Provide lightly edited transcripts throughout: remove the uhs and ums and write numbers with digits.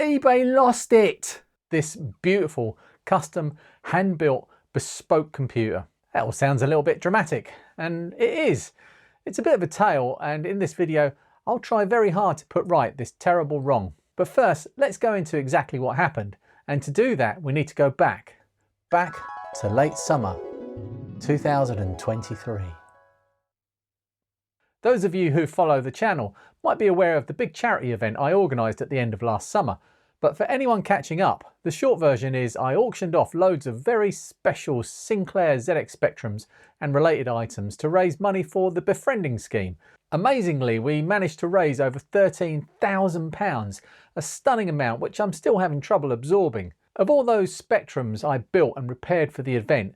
eBay lost it! This beautiful, custom, hand-built, bespoke computer. That all sounds a little bit dramatic, and it is. It's a bit of a tale, and in this video, I'll try very hard to put right this terrible wrong. But first, let's go into exactly what happened. And to do that, we need to go back to late summer 2023. Those of you who follow the channel might be aware of the big charity event I organised at the end of last summer. But for anyone catching up, the short version is I auctioned off loads of very special Sinclair ZX Spectrums and related items to raise money for the befriending scheme. Amazingly, we managed to raise over £13,000, a stunning amount which I'm still having trouble absorbing. Of all those Spectrums I built and repaired for the event,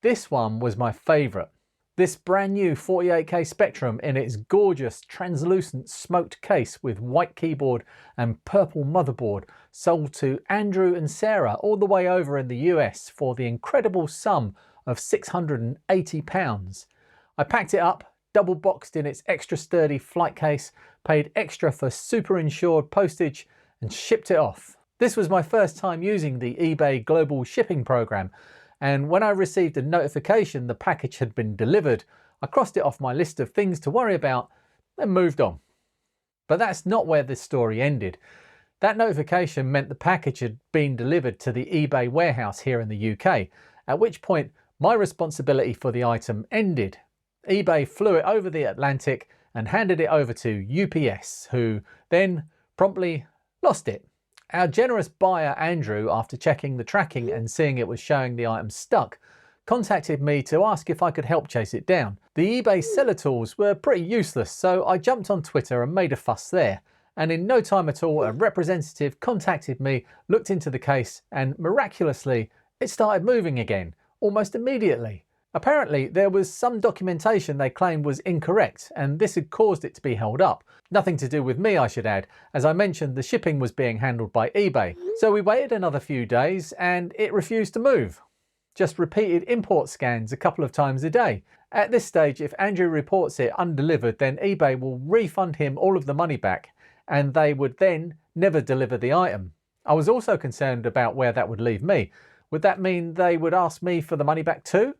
this one was my favourite. This brand new 48K Spectrum in its gorgeous translucent smoked case with white keyboard and purple motherboard sold to Andrew and Sarah all the way over in the US for the incredible sum of £680. I packed it up, double boxed in its extra sturdy flight case, paid extra for super insured postage and shipped it off. This was my first time using the eBay global shipping program, and when I received a notification the package had been delivered, I crossed it off my list of things to worry about and moved on. But that's not where this story ended. That notification meant the package had been delivered to the eBay warehouse here in the UK, at which point my responsibility for the item ended. eBay flew it over the Atlantic and handed it over to UPS, who then promptly lost it. Our generous buyer Andrew, after checking the tracking and seeing it was showing the item stuck, contacted me to ask if I could help chase it down. The eBay seller tools were pretty useless, so I jumped on Twitter and made a fuss there. And in no time at all, a representative contacted me, looked into the case, and miraculously, it started moving again, almost immediately. Apparently, there was some documentation they claimed was incorrect, and this had caused it to be held up. Nothing to do with me, I should add. As I mentioned, the shipping was being handled by eBay. So we waited another few days, and it refused to move. Just repeated import scans a couple of times a day. At this stage, if Andrew reports it undelivered, then eBay will refund him all of the money back, and they would then never deliver the item. I was also concerned about where that would leave me. Would that mean they would ask me for the money back too?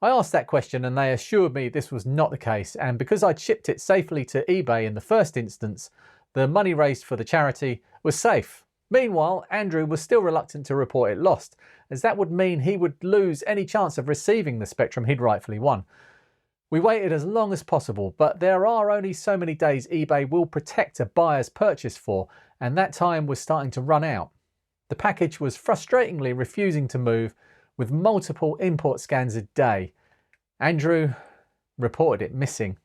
I asked that question and they assured me this was not the case, and because I'd shipped it safely to eBay in the first instance, the money raised for the charity was safe. Meanwhile, Andrew was still reluctant to report it lost, as that would mean he would lose any chance of receiving the Spectrum he'd rightfully won. We waited as long as possible, but there are only so many days eBay will protect a buyer's purchase for, and that time was starting to run out. The package was frustratingly refusing to move, with multiple import scans a day. Andrew reported it missing.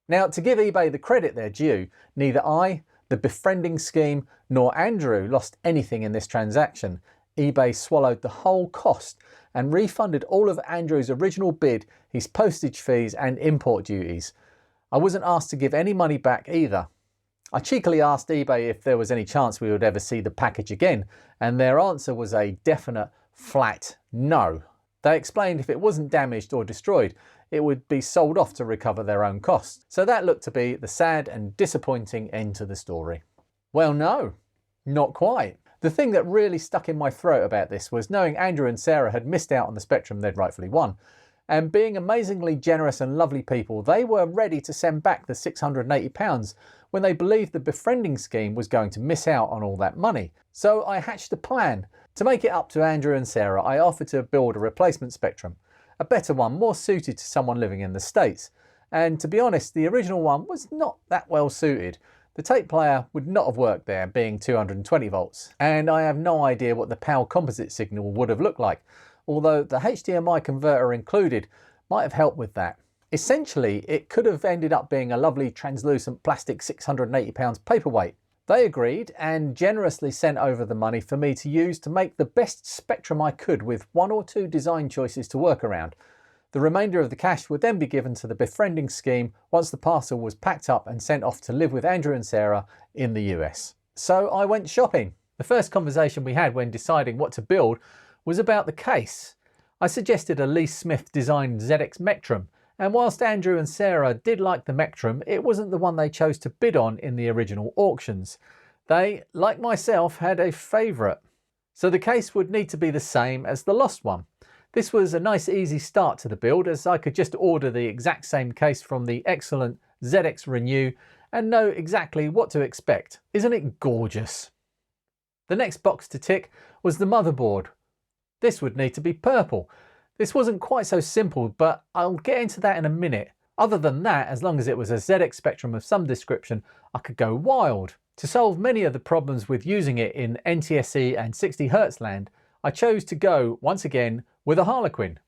Now, to give eBay the credit they're due, neither I, the befriending scheme, nor Andrew lost anything in this transaction. eBay swallowed the whole cost and refunded all of Andrew's original bid, his postage fees and import duties. I wasn't asked to give any money back either. I cheekily asked eBay if there was any chance we would ever see the package again, and their answer was a definite, flat no. They explained if it wasn't damaged or destroyed, it would be sold off to recover their own costs. So that looked to be the sad and disappointing end to the story. Well, no, not quite. The thing that really stuck in my throat about this was knowing Andrew and Sarah had missed out on the Spectrum they'd rightfully won. And being amazingly generous and lovely people, they were ready to send back the £680 when they believed the befriending scheme was going to miss out on all that money. So I hatched a plan. To make it up to Andrew and Sarah, I offered to build a replacement Spectrum, a better one, more suited to someone living in the States. And to be honest, the original one was not that well suited. The tape player would not have worked there, being 220 volts. And I have no idea what the PAL composite signal would have looked like, although the HDMI converter included might have helped with that. Essentially, it could have ended up being a lovely translucent plastic £680 paperweight. They agreed and generously sent over the money for me to use to make the best Spectrum I could, with one or two design choices to work around. The remainder of the cash would then be given to the befriending scheme once the parcel was packed up and sent off to live with Andrew and Sarah in the US. So I went shopping. The first conversation we had when deciding what to build was about the case. I suggested a Lee Smith designed ZX Mectrum, and whilst Andrew and Sarah did like the Mectrum, it wasn't the one they chose to bid on in the original auctions. They, like myself, had a favourite. So the case would need to be the same as the lost one. This was a nice easy start to the build, as I could just order the exact same case from the excellent ZX Renew and know exactly what to expect. Isn't it gorgeous? The next box to tick was the motherboard. This would need to be purple. This wasn't quite so simple, but I'll get into that in a minute. Other than that, as long as it was a ZX Spectrum of some description, I could go wild. To solve many of the problems with using it in NTSC and 60Hz land, I chose to go, once again, with a Harlequin.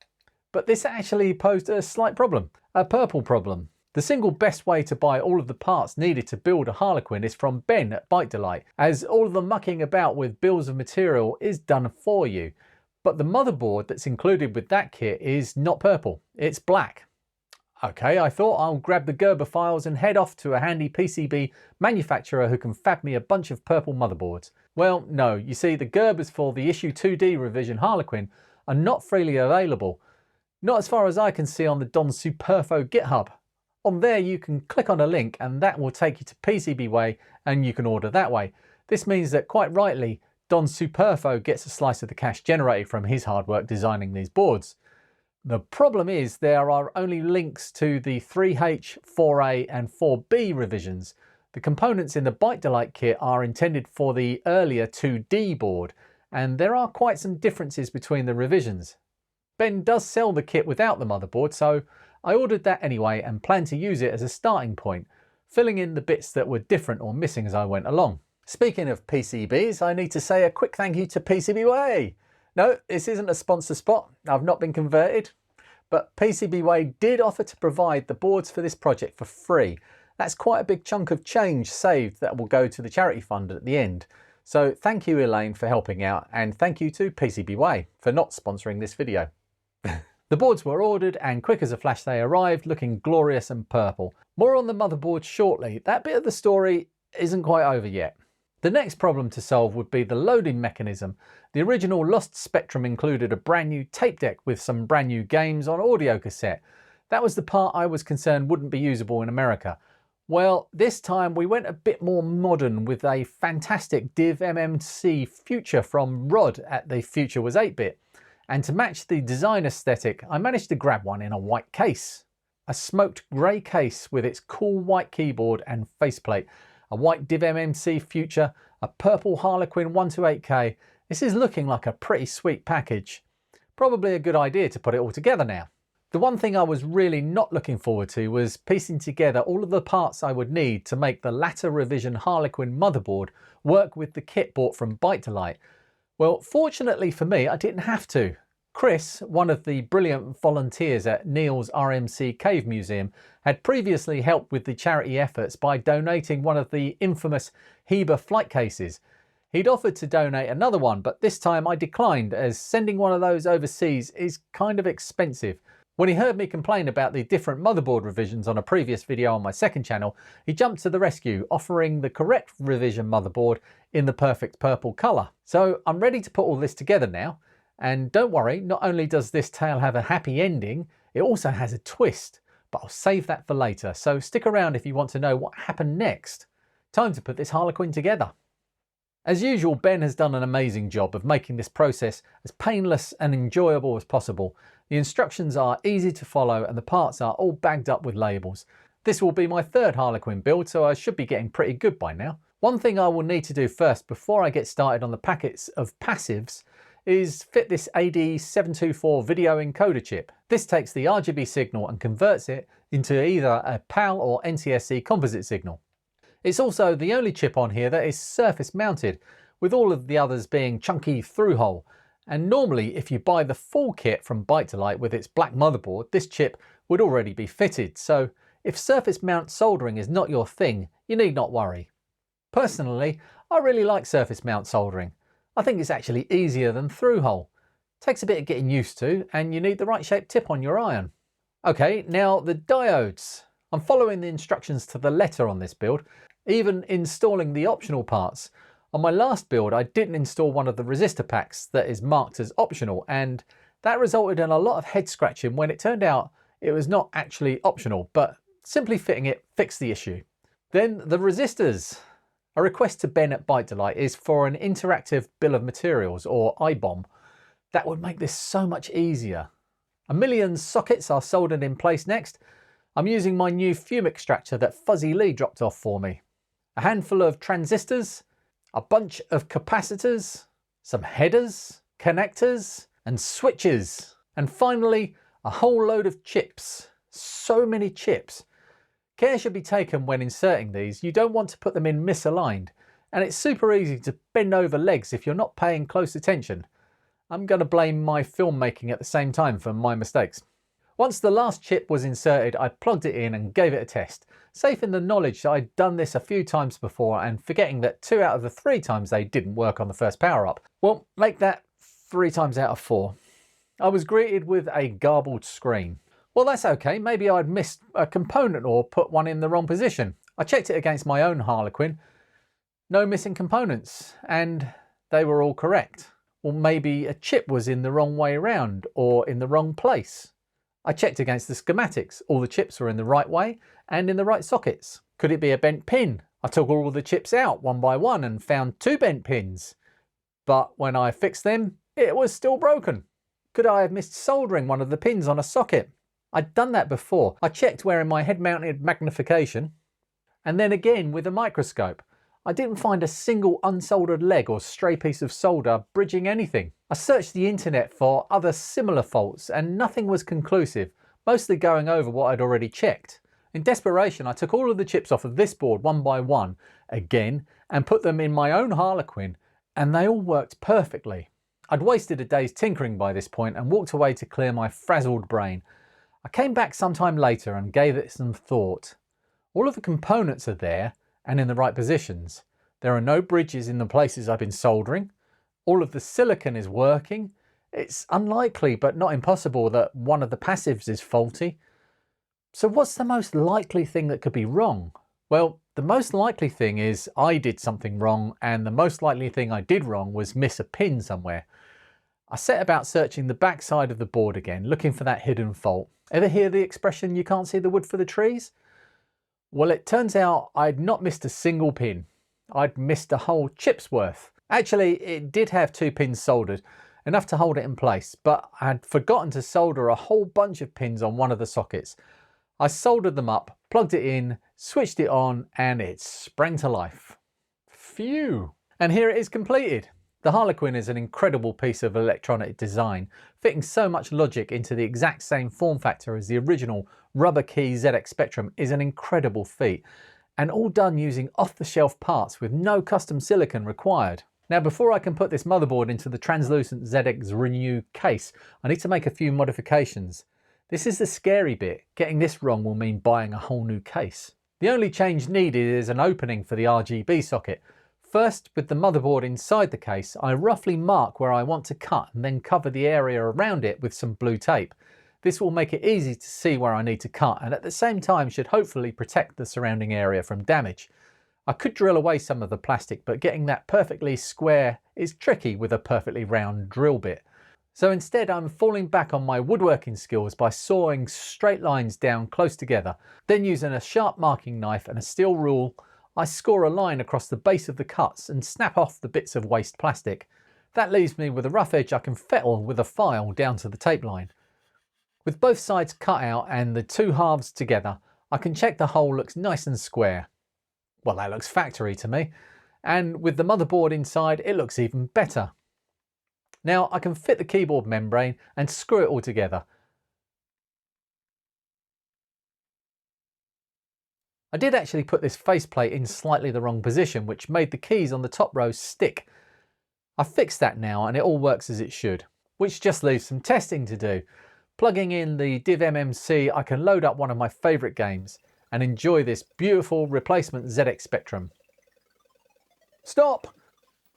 But this actually posed a slight problem, a purple problem. The single best way to buy all of the parts needed to build a Harlequin is from Ben at Byte Delight, as all of the mucking about with bills of material is done for you. But the motherboard that's included with that kit is not purple, it's black. Okay, I thought I'll grab the Gerber files and head off to a handy PCB manufacturer who can fab me a bunch of purple motherboards. Well, no, you see the Gerbers for the issue 2D revision Harlequin are not freely available. Not as far as I can see on the Don Superfo GitHub. On there you can click on a link and that will take you to PCBWay and you can order that way. This means that quite rightly, Don Superfo gets a slice of the cash generated from his hard work designing these boards. The problem is there are only links to the 3H, 4A and 4B revisions. The components in the Byte Delight kit are intended for the earlier 2D board, and there are quite some differences between the revisions. Ben does sell the kit without the motherboard, so I ordered that anyway and plan to use it as a starting point, filling in the bits that were different or missing as I went along. Speaking of PCBs, I need to say a quick thank you to PCBWay. No, this isn't a sponsor spot, I've not been converted, but PCBWay did offer to provide the boards for this project for free. That's quite a big chunk of change saved that will go to the charity fund at the end. So thank you Elaine for helping out, and thank you to PCBWay for not sponsoring this video. The boards were ordered and quick as a flash they arrived, looking glorious and purple. More on the motherboard shortly. That bit of the story isn't quite over yet. The next problem to solve would be the loading mechanism. The original Lost Spectrum included a brand new tape deck with some brand new games on audio cassette. That was the part I was concerned wouldn't be usable in America. Well, this time we went a bit more modern with a fantastic Div MMC Future from Rod at The Future Was 8-Bit. And to match the design aesthetic, I managed to grab one in a white case. A smoked grey case with its cool white keyboard and faceplate. A white Div MMC Future, a purple Harlequin 128K. This is looking like a pretty sweet package. Probably a good idea to put it all together now. The one thing I was really not looking forward to was piecing together all of the parts I would need to make the latter revision Harlequin motherboard work with the kit bought from Byte Delight. Well, fortunately for me, I didn't have to. Chris, one of the brilliant volunteers at Neil's RMC Cave Museum, had previously helped with the charity efforts by donating one of the infamous Heber flight cases. He'd offered to donate another one, but this time I declined, as sending one of those overseas is kind of expensive. When he heard me complain about the different motherboard revisions on a previous video on my second channel, he jumped to the rescue, offering the correct revision motherboard in the perfect purple colour. So I'm ready to put all this together now. And don't worry, not only does this tale have a happy ending, it also has a twist, but I'll save that for later, so stick around if you want to know what happened next. Time to put this Harlequin together. As usual, Ben has done an amazing job of making this process as painless and enjoyable as possible. The instructions are easy to follow and the parts are all bagged up with labels. This will be my third Harlequin build, so I should be getting pretty good by now. One thing I will need to do first before I get started on the packets of passives is fit this AD724 video encoder chip. This takes the RGB signal and converts it into either a PAL or NTSC composite signal. It's also the only chip on here that is surface mounted, with all of the others being chunky through-hole. And normally if you buy the full kit from Byte Delight with its black motherboard, this chip would already be fitted, so if surface mount soldering is not your thing, you need not worry. Personally, I really like surface mount soldering. I think it's actually easier than through-hole. Takes a bit of getting used to, and you need the right shaped tip on your iron. Okay, now the diodes. I'm following the instructions to the letter on this build, even installing the optional parts. On my last build, I didn't install one of the resistor packs that is marked as optional, and that resulted in a lot of head scratching when it turned out it was not actually optional, but simply fitting it fixed the issue. Then the resistors. A request to Ben at Byte Delight is for an interactive bill of materials, or IBOM. That would make this so much easier. A million sockets are soldered in place next. I'm using my new fume extractor that Fuzzy Lee dropped off for me. A handful of transistors, a bunch of capacitors, some headers, connectors and switches, and finally a whole load of chips. So many chips. Care should be taken when inserting these. You don't want to put them in misaligned, and it's super easy to bend over legs if you're not paying close attention. I'm going to blame my filmmaking at the same time for my mistakes. Once the last chip was inserted, I plugged it in and gave it a test, safe in the knowledge that I'd done this a few times before and forgetting that 2 out of the 3 times they didn't work on the first power up. Well, make that 3 times out of 4. I was greeted with a garbled screen. Well, that's okay. Maybe I'd missed a component or put one in the wrong position. I checked it against my own Harlequin. No missing components, and they were all correct. Or maybe a chip was in the wrong way around or in the wrong place. I checked against the schematics. All the chips were in the right way and in the right sockets. Could it be a bent pin? I took all the chips out one by one and found 2 bent pins. But when I fixed them, it was still broken. Could I have missed soldering one of the pins on a socket? I'd done that before. I checked wearing my head-mounted magnification and then again with a microscope. I didn't find a single unsoldered leg or stray piece of solder bridging anything. I searched the internet for other similar faults and nothing was conclusive, mostly going over what I'd already checked. In desperation, I took all of the chips off of this board one by one again and put them in my own Harlequin, and they all worked perfectly. I'd wasted a day's tinkering by this point and walked away to clear my frazzled brain. I came back sometime later and gave it some thought. All of the components are there and in the right positions. There are no bridges in the places I've been soldering. All of the silicon is working. It's unlikely but not impossible that one of the passives is faulty. So what's the most likely thing that could be wrong? Well, the most likely thing is I did something wrong, and the most likely thing I did wrong was miss a pin somewhere. I set about searching the back side of the board again, looking for that hidden fault. Ever hear the expression, you can't see the wood for the trees? Well, it turns out I'd not missed a single pin. I'd missed a whole chip's worth. Actually, it did have 2 pins soldered, enough to hold it in place, but I had forgotten to solder a whole bunch of pins on one of the sockets. I soldered them up, plugged it in, switched it on, and it sprang to life. Phew! And here it is completed. The Harlequin is an incredible piece of electronic design, fitting so much logic into the exact same form factor as the original rubber key ZX Spectrum is an incredible feat, and all done using off-the-shelf parts with no custom silicon required. Now, before I can put this motherboard into the translucent ZX Renew case, I need to make a few modifications. This is the scary bit. Getting this wrong will mean buying a whole new case. The only change needed is an opening for the RGB socket. First, with the motherboard inside the case, I roughly mark where I want to cut and then cover the area around it with some blue tape. This will make it easy to see where I need to cut and at the same time should hopefully protect the surrounding area from damage. I could drill away some of the plastic, but getting that perfectly square is tricky with a perfectly round drill bit. So instead I'm falling back on my woodworking skills by sawing straight lines down close together. Then using a sharp marking knife and a steel rule, I score a line across the base of the cuts and snap off the bits of waste plastic. That leaves me with a rough edge I can fettle with a file down to the tape line. With both sides cut out and the 2 halves together, I can check the hole looks nice and square. Well, that looks factory to me. And with the motherboard inside, it looks even better. Now I can fit the keyboard membrane and screw it all together. I did actually put this faceplate in slightly the wrong position, which made the keys on the top row stick. I've fixed that now and it all works as it should, which just leaves some testing to do. Plugging in the Div MMC, I can load up one of my favourite games and enjoy this beautiful replacement ZX Spectrum. Stop!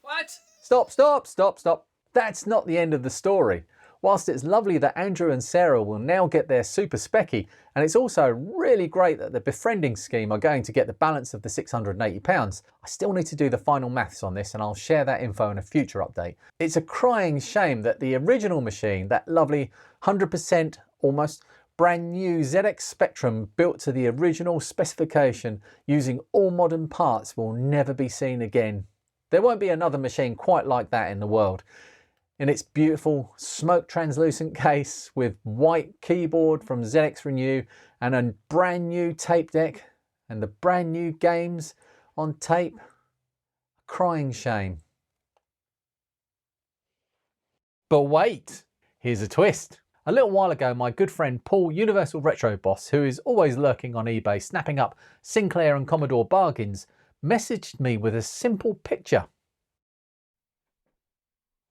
What? Stop, stop, stop, stop. That's not the end of the story. Whilst it's lovely that Andrew and Sarah will now get their super specky, and it's also really great that the befriending scheme are going to get the balance of the £680, I still need to do the final maths on this and I'll share that info in a future update. It's a crying shame that the original machine, that lovely 100% almost Brand new ZX Spectrum built to the original specification using all modern parts will never be seen again. There won't be another machine quite like that in the world. In its beautiful smoke translucent case with white keyboard from ZX Renew and a brand new tape deck and the brand new games on tape. Crying shame. But wait, here's a twist. A little while ago, my good friend Paul, Universal Retro Boss, who is always lurking on eBay snapping up Sinclair and Commodore bargains, messaged me with a simple picture.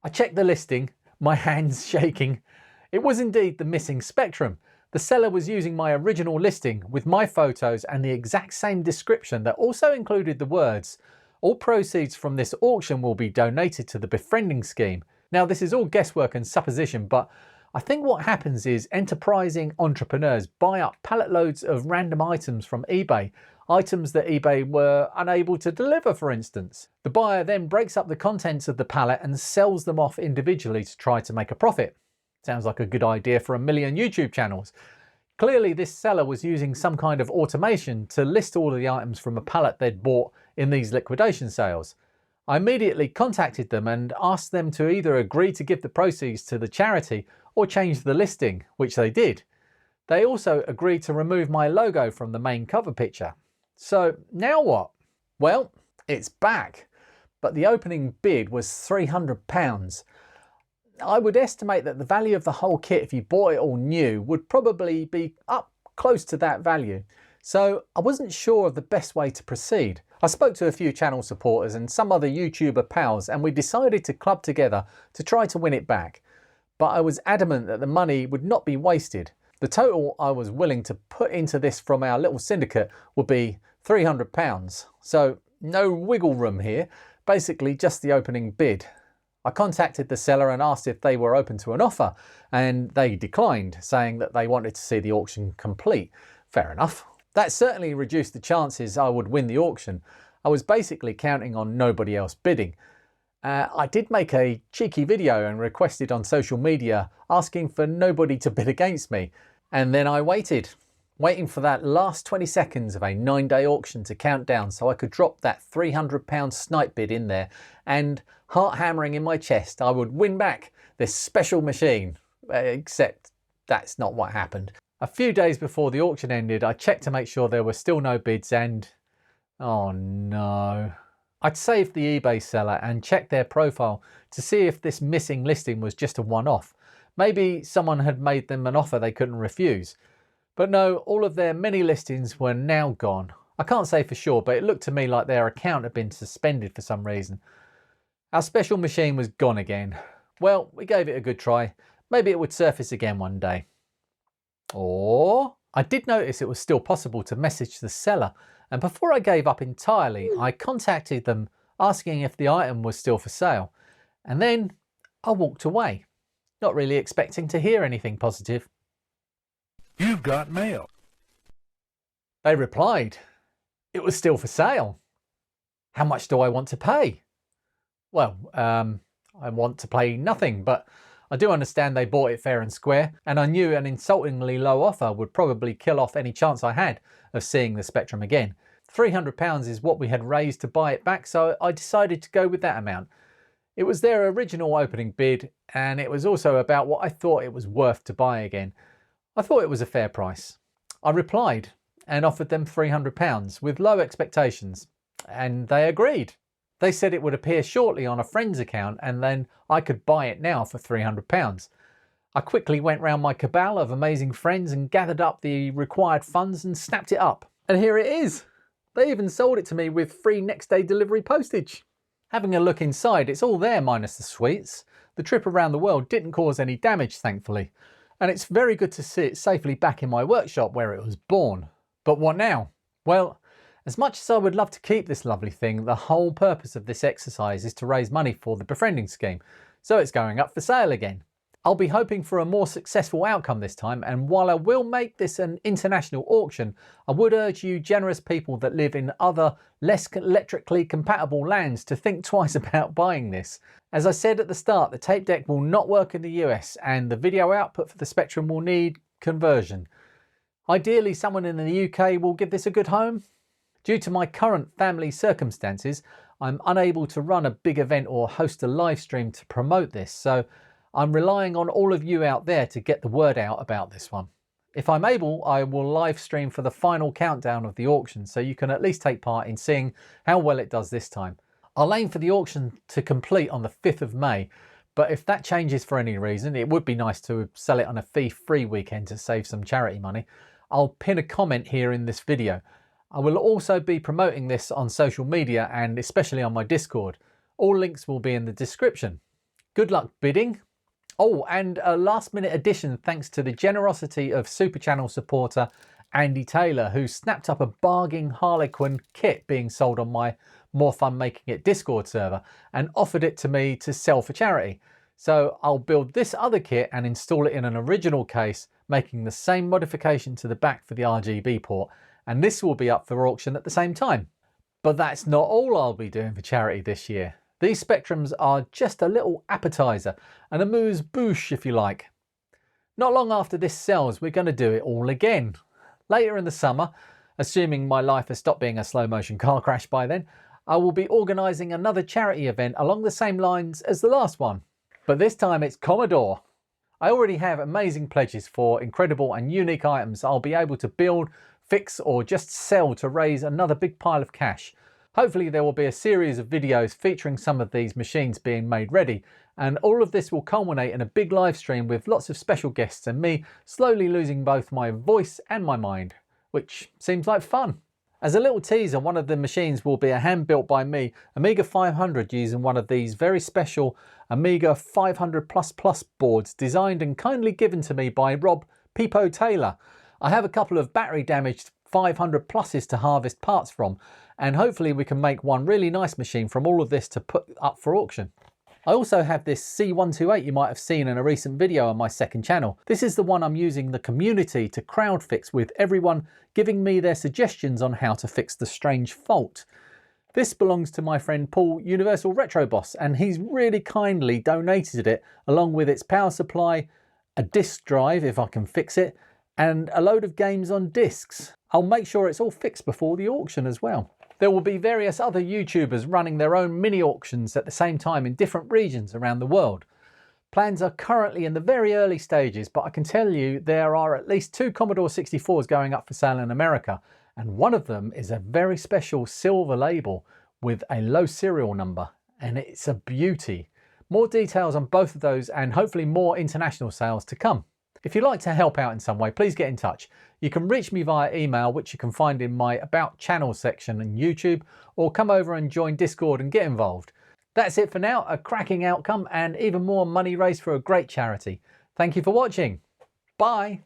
I checked the listing, my hands shaking. It was indeed the missing Spectrum. The seller was using my original listing with my photos and the exact same description that also included the words, "All proceeds from this auction will be donated to the befriending scheme." Now, this is all guesswork and supposition, but I think what happens is enterprising entrepreneurs buy up pallet loads of random items from eBay, items that eBay were unable to deliver, for instance. The buyer then breaks up the contents of the pallet and sells them off individually to try to make a profit. Sounds like a good idea for a million YouTube channels. Clearly, this seller was using some kind of automation to list all of the items from a pallet they'd bought in these liquidation sales. I immediately contacted them and asked them to either agree to give the proceeds to the charity or change the listing, which they did. They also agreed to remove my logo from the main cover picture. So now what? Well, it's back, but the opening bid was £300. I would estimate that the value of the whole kit, if you bought it all new, would probably be up close to that value. So I wasn't sure of the best way to proceed. I spoke to a few channel supporters and some other YouTuber pals, and we decided to club together to try to win it back. But I was adamant that the money would not be wasted. The total I was willing to put into this from our little syndicate would be £300. So no wiggle room here, basically just the opening bid. I contacted the seller and asked if they were open to an offer, and they declined, saying that they wanted to see the auction complete. Fair enough. That certainly reduced the chances I would win the auction. I was basically counting on nobody else bidding. I did make a cheeky video and requested on social media asking for nobody to bid against me. And then I waited, waiting for that last 20 seconds of a 9-day auction to count down so I could drop that £300 snipe bid in there, and heart hammering in my chest, I would win back this special machine. Except that's not what happened. A few days before the auction ended, I checked to make sure there were still no bids and... oh no. I'd saved the eBay seller and checked their profile to see if this missing listing was just a one-off. Maybe someone had made them an offer they couldn't refuse. But no, all of their many listings were now gone. I can't say for sure, but it looked to me like their account had been suspended for some reason. Our special machine was gone again. Well, we gave it a good try. Maybe it would surface again one day. Or I did notice it was still possible to message the seller, and before I gave up entirely, I contacted them asking if the item was still for sale, and then I walked away, not really expecting to hear anything positive. You've got mail. They replied, it was still for sale. How much do I want to pay? Well, I want to pay nothing, but I do understand they bought it fair and square, and I knew an insultingly low offer would probably kill off any chance I had of seeing the Spectrum again. £300 is what we had raised to buy it back, so I decided to go with that amount. It was their original opening bid, and it was also about what I thought it was worth to buy again. I thought it was a fair price. I replied and offered them £300 with low expectations, and they agreed. They said it would appear shortly on a friend's account and then I could buy it now for £300. I quickly went round my cabal of amazing friends and gathered up the required funds and snapped it up. And here it is. They even sold it to me with free next day delivery postage. Having a look inside, it's all there minus the sweets. The trip around the world didn't cause any damage, thankfully. And it's very good to see it safely back in my workshop where it was born. But what now? Well, as much as I would love to keep this lovely thing, the whole purpose of this exercise is to raise money for the befriending scheme, so it's going up for sale again. I'll be hoping for a more successful outcome this time, and while I will make this an international auction, I would urge you generous people that live in other less electrically compatible lands to think twice about buying this. As I said at the start, the tape deck will not work in the US, and the video output for the Spectrum will need conversion. Ideally, someone in the UK will give this a good home. Due to my current family circumstances, I'm unable to run a big event or host a live stream to promote this, so I'm relying on all of you out there to get the word out about this one. If I'm able, I will live stream for the final countdown of the auction, so you can at least take part in seeing how well it does this time. I'll aim for the auction to complete on the 5th of May, but if that changes for any reason, it would be nice to sell it on a fee-free weekend to save some charity money. I'll pin a comment here in this video. I will also be promoting this on social media and especially on my Discord. All links will be in the description. Good luck bidding. Oh, and a last minute addition thanks to the generosity of Super Channel supporter Andy Taylor, who snapped up a bargain Harlequin kit being sold on my More Fun Making It Discord server and offered it to me to sell for charity. So I'll build this other kit and install it in an original case, making the same modification to the back for the RGB port, and this will be up for auction at the same time. But that's not all I'll be doing for charity this year. These Spectrums are just a little appetizer and a amuse-bouche if you like. Not long after this sells, we're going to do it all again. Later in the summer, assuming my life has stopped being a slow motion car crash by then, I will be organising another charity event along the same lines as the last one. But this time it's Commodore. I already have amazing pledges for incredible and unique items I'll be able to build, fix or just sell to raise another big pile of cash. Hopefully there will be a series of videos featuring some of these machines being made ready, and all of this will culminate in a big live stream with lots of special guests and me slowly losing both my voice and my mind, which seems like fun. As a little teaser, one of the machines will be a hand built by me Amiga 500 using one of these very special Amiga 500++ boards designed and kindly given to me by Rob Peepo Taylor. I have a couple of battery damaged 500 pluses to harvest parts from, and hopefully we can make one really nice machine from all of this to put up for auction. I also have this C128 you might have seen in a recent video on my second channel. This is the one I'm using the community to crowd fix, with everyone giving me their suggestions on how to fix the strange fault. This belongs to my friend Paul Universal Retro Boss, and he's really kindly donated it along with its power supply, a disk drive if I can fix it, and a load of games on discs. I'll make sure it's all fixed before the auction as well. There will be various other YouTubers running their own mini auctions at the same time in different regions around the world. Plans are currently in the very early stages, but I can tell you there are at least 2 Commodore 64s going up for sale in America, and one of them is a very special silver label with a low serial number, and it's a beauty. More details on both of those and hopefully more international sales to come. If you'd like to help out in some way, please get in touch. You can reach me via email, which you can find in my About Channel section on YouTube, or come over and join Discord and get involved. That's it for now, a cracking outcome and even more money raised for a great charity. Thank you for watching. Bye.